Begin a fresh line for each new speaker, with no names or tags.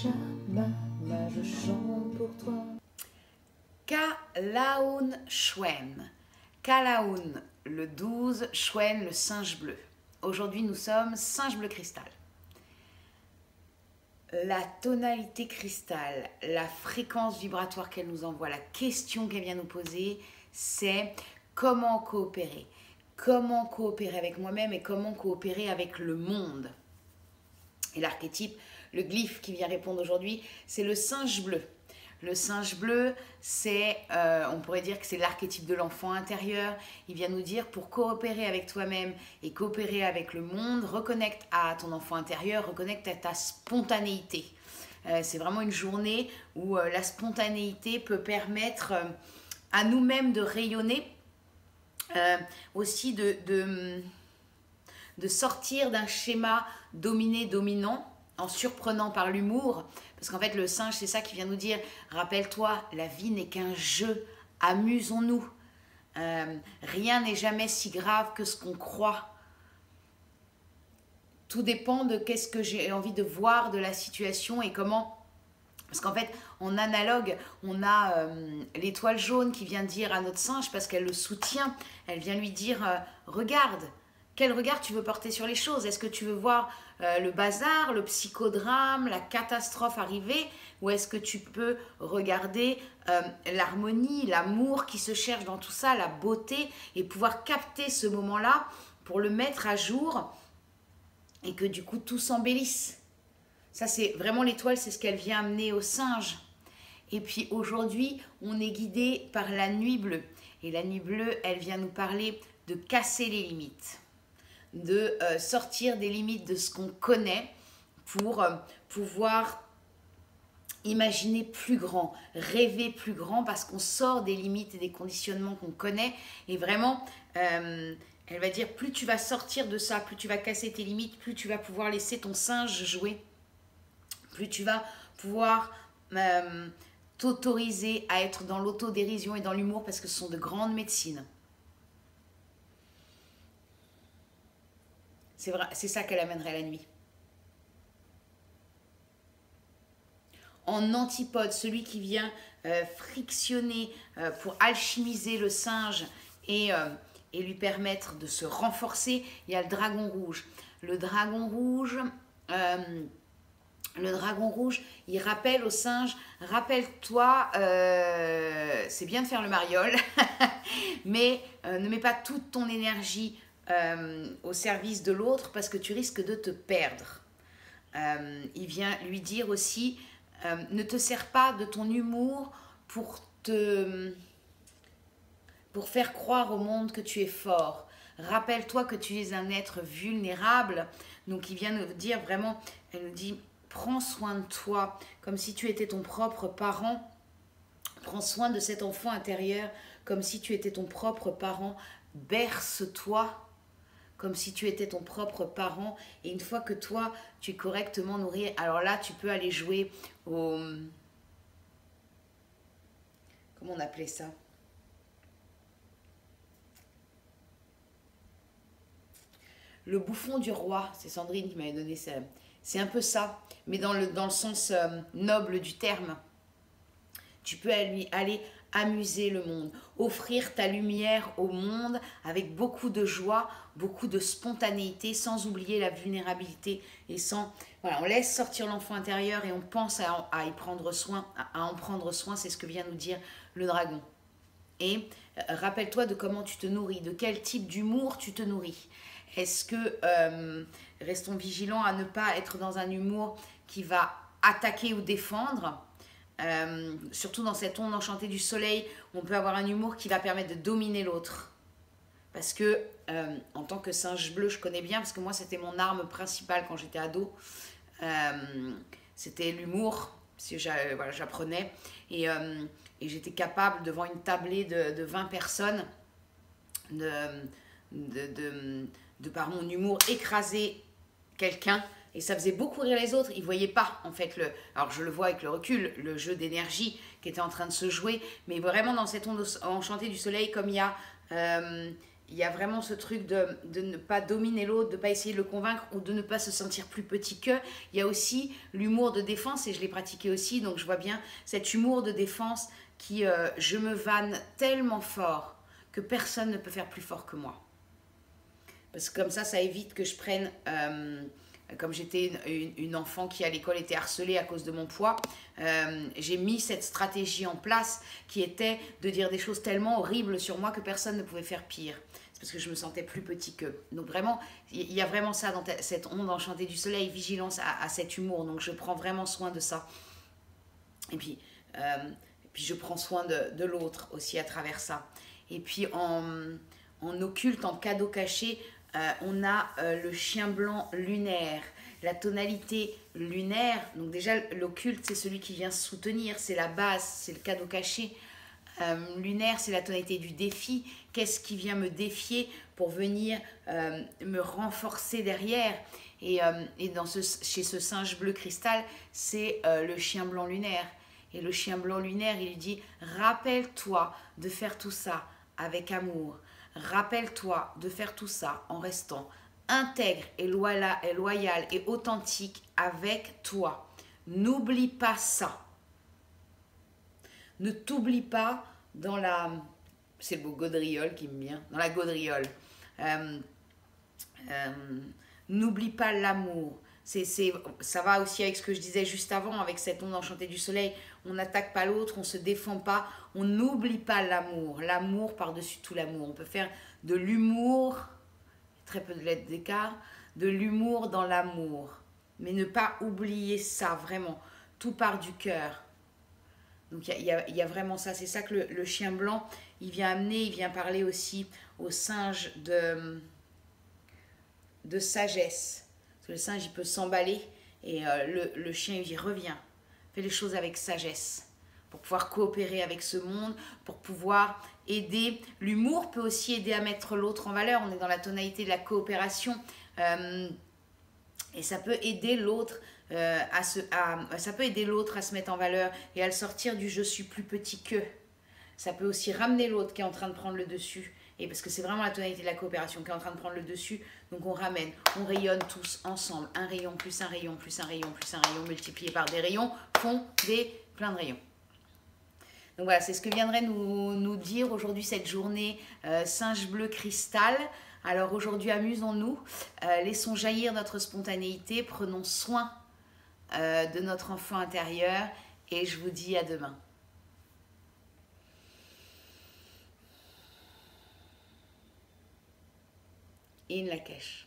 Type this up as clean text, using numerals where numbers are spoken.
Pachamama, je chante pour toi.
Kalaun Shwen. Kalaun le 12, Shwen le singe bleu. Aujourd'hui nous sommes singe bleu cristal. La tonalité cristal, la fréquence vibratoire qu'elle nous envoie, la question qu'elle vient nous poser, c'est comment coopérer. Comment coopérer avec moi-même et comment coopérer avec le monde. Et l'archétype, le glyphe qui vient répondre aujourd'hui, c'est le singe bleu. Le singe bleu, c'est, on pourrait dire que c'est l'archétype de l'enfant intérieur. Il vient nous dire pour coopérer avec toi-même et coopérer avec le monde, reconnecte à ton enfant intérieur, reconnecte à ta spontanéité. C'est vraiment une journée où la spontanéité peut permettre à nous-mêmes de rayonner, aussi de sortir d'un schéma dominé-dominant en surprenant par l'humour. Parce qu'en fait, le singe, c'est ça qui vient nous dire, rappelle-toi, la vie n'est qu'un jeu, amusons-nous. Rien n'est jamais si grave que ce qu'on croit. Tout dépend de qu'est-ce que j'ai envie de voir de la situation et comment. Parce qu'en fait, en analogue, on a l'étoile jaune qui vient dire à notre singe, parce qu'elle le soutient, elle vient lui dire, regarde, quel regard tu veux porter sur les choses? Est-ce que tu veux voir le bazar, le psychodrame, la catastrophe arriver? Ou est-ce que tu peux regarder l'harmonie, l'amour qui se cherche dans tout ça, la beauté, et pouvoir capter ce moment-là pour le mettre à jour et que du coup tout s'embellisse? Ça, c'est vraiment l'étoile, c'est ce qu'elle vient amener au singe. Et puis aujourd'hui, on est guidé par la nuit bleue. Et la nuit bleue, elle vient nous parler de casser les limites, de sortir des limites de ce qu'on connaît pour pouvoir imaginer plus grand, rêver plus grand, parce qu'on sort des limites et des conditionnements qu'on connaît. Et vraiment, elle va dire, plus tu vas sortir de ça, plus tu vas casser tes limites, plus tu vas pouvoir laisser ton singe jouer, plus tu vas pouvoir t'autoriser à être dans l'autodérision et dans l'humour, parce que ce sont de grandes médecines. C'est vrai, c'est ça qu'elle amènerait la nuit. En antipode, celui qui vient frictionner pour alchimiser le singe et lui permettre de se renforcer, il y a le dragon rouge. Le dragon rouge, il rappelle au singe, rappelle-toi, c'est bien de faire le mariole, mais ne mets pas toute ton énergie au service de l'autre, parce que tu risques de te perdre. Il vient lui dire aussi, ne te sers pas de ton humour pour faire croire au monde que tu es fort. Rappelle-toi que tu es un être vulnérable. Donc il vient nous dire vraiment, elle nous dit, prends soin de toi, comme si tu étais ton propre parent. Prends soin de cet enfant intérieur, comme si tu étais ton propre parent. Berce-toi comme si tu étais ton propre parent. Et une fois que toi, tu es correctement nourri, alors là, tu peux aller jouer au... Comment on appelait ça? Le bouffon du roi, c'est Sandrine qui m'avait donné ça. C'est un peu ça, mais dans le sens noble du terme. Tu peux aller amuser le monde, offrir ta lumière au monde avec beaucoup de joie, beaucoup de spontanéité, sans oublier la vulnérabilité et sans... Voilà, on laisse sortir l'enfant intérieur et on pense à y prendre soin, à en prendre soin, c'est ce que vient nous dire le dragon. Et rappelle-toi de comment tu te nourris, de quel type d'humour tu te nourris. Est-ce que, restons vigilants à ne pas être dans un humour qui va attaquer ou défendre, surtout dans cette onde enchantée du soleil, on peut avoir un humour qui va permettre de dominer l'autre. Parce que, en tant que singe bleu, je connais bien, parce que moi, c'était mon arme principale quand j'étais ado. C'était l'humour, parce que j'apprenais. Et j'étais capable, devant une tablée de 20 personnes, de par mon humour, écraser quelqu'un. Et ça faisait beaucoup rire les autres. Ils ne voyaient pas, en fait, alors je le vois avec le recul, le jeu d'énergie qui était en train de se jouer. Mais vraiment, dans cette onde enchantée du soleil, comme il y a il y a vraiment ce truc de ne pas dominer l'autre, de ne pas essayer de le convaincre ou de ne pas se sentir plus petit qu'eux. Il y a aussi l'humour de défense, et je l'ai pratiqué aussi, donc je vois bien cet humour de défense qui, je me vanne tellement fort que personne ne peut faire plus fort que moi. Parce que comme ça évite que je prenne... comme j'étais une enfant qui à l'école était harcelée à cause de mon poids, j'ai mis cette stratégie en place qui était de dire des choses tellement horribles sur moi que personne ne pouvait faire pire. C'est parce que je me sentais plus petit qu'eux. Donc vraiment, il y a vraiment ça dans cette onde enchantée du soleil, vigilance à cet humour. Donc je prends vraiment soin de ça. Et puis je prends soin de l'autre aussi à travers ça. Et puis en occulte, en cadeau caché, on a le chien blanc lunaire, la tonalité lunaire. Donc déjà, l'occulte, c'est celui qui vient soutenir, c'est la base, c'est le cadeau caché. Lunaire, c'est la tonalité du défi. Qu'est-ce qui vient me défier pour venir me renforcer derrière? Et chez ce singe bleu cristal, c'est le chien blanc lunaire. Et le chien blanc lunaire, il lui dit, rappelle-toi de faire tout ça avec amour. Rappelle-toi de faire tout ça en restant intègre et loyal et authentique avec toi. N'oublie pas ça. Ne t'oublie pas dans la... C'est le mot gaudriole qui me vient. Dans la gaudriole. N'oublie pas l'amour. Ça va aussi avec ce que je disais juste avant, avec cette onde enchantée du soleil. On n'attaque pas l'autre, on ne se défend pas. On n'oublie pas l'amour. L'amour par-dessus tout l'amour. On peut faire de l'humour, très peu de lettres d'écart, de l'humour dans l'amour. Mais ne pas oublier ça, vraiment. Tout part du cœur. Donc il y a vraiment ça. C'est ça que le chien blanc, il vient amener, il vient parler aussi au singe de sagesse. Parce que le singe, il peut s'emballer et le chien, il dit reviens, fais les choses avec sagesse pour pouvoir coopérer avec ce monde, pour pouvoir aider. L'humour peut aussi aider à mettre l'autre en valeur. On est dans la tonalité de la coopération et ça peut aider l'autre ça peut aider l'autre à se mettre en valeur et à le sortir du je suis plus petit qu'eux. Ça peut aussi ramener l'autre qui est en train de prendre le dessus. Et parce que c'est vraiment la tonalité de la coopération qui est en train de prendre le dessus. Donc on ramène, on rayonne tous ensemble. Un rayon plus un rayon plus un rayon plus un rayon multiplié par des rayons font plein de rayons. Donc voilà, c'est ce que viendrait nous dire aujourd'hui cette journée singe bleu cristal. Alors aujourd'hui, amusons-nous, laissons jaillir notre spontanéité, prenons soin de notre enfant intérieur et je vous dis à demain. In Lakesh.